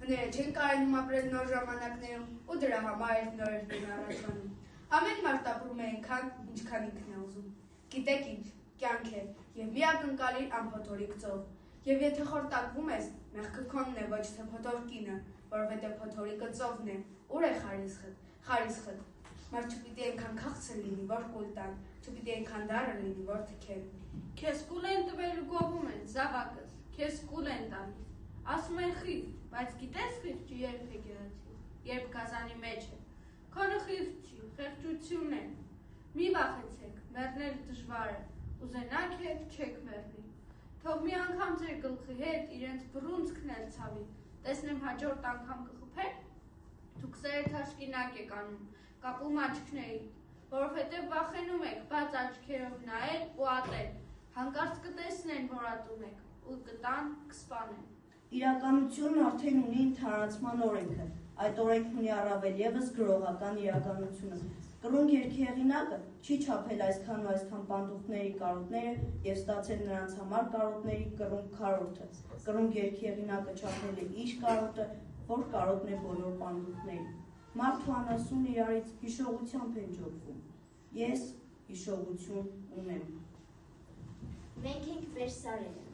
Մկները չեն կարենում ապրել նոր ժամանակներում ու դրա համար էր նորերն առաջանում։ Ամեն մարդ ապրում է այնքան, ինչքան ինքն է ուզում։ Գիտեք ինչ, կյանք է և մի ակնկալի անփոթորիկ ծով։ Եվ եթե խորտակվում ես, մեղքը քոնն է, ոչ թե փոթորկինը, որովհետև փոթորիկը ծովն է, ուր է խարիսխդ։ Մարդ չպիտի այնքան քաղցր լինի, որ կուլ տան, չպիտի այնքան դառը լինի, որ թքեն։ Քեզ կուլ են տվել ու գովում են, զավակս, քեզ կուլ են տալիս։ Ասում են խիղճ, բայց գիտես խիղճը երբ է գեղեցիկ, երբ գազանի մեջ է։ Քոնը խիղճ չի, խեղճությունն է։ Մի վախեցեք, մեռնելը դժվար է, ուզենաք էլ չեք մեռնի։ Թող մի անգամ ձեր գլխի հետ իրենց բռունցքն էլ ցավի, տեսնեմ հաջորդ անգամ կխփեք, դուք սերը թաշկինակ եք անում, կապում աչքների, որովհետև վախենում եք բաց աչքերով նայել ու ատել, հանկարծ կտեսնեն, որ ատում եք, ու կտան, կսպանեն։ Իրականությունն արդեն ունի ընդհանրացման օրենքը, այդ օրենքն ունի առավել ևս գրողական իրականությունը։ Կրունկ երգի հեղինակը չի չափել այսքան ու այսքան պանդուխտների կարոտները և ստացել նրանց համար կարոտների կրունկ քառորդը։ Կրունկ երգի հեղինակը չափել է իր կարոտը, որ կարոտն է բոլոր պանդուխտներին։ Մարդու անասուն իրարից հիշողությամբ են ջոկվում։ Ես հիշողություն ունեմ։ Մենք ենք Վերսարերը։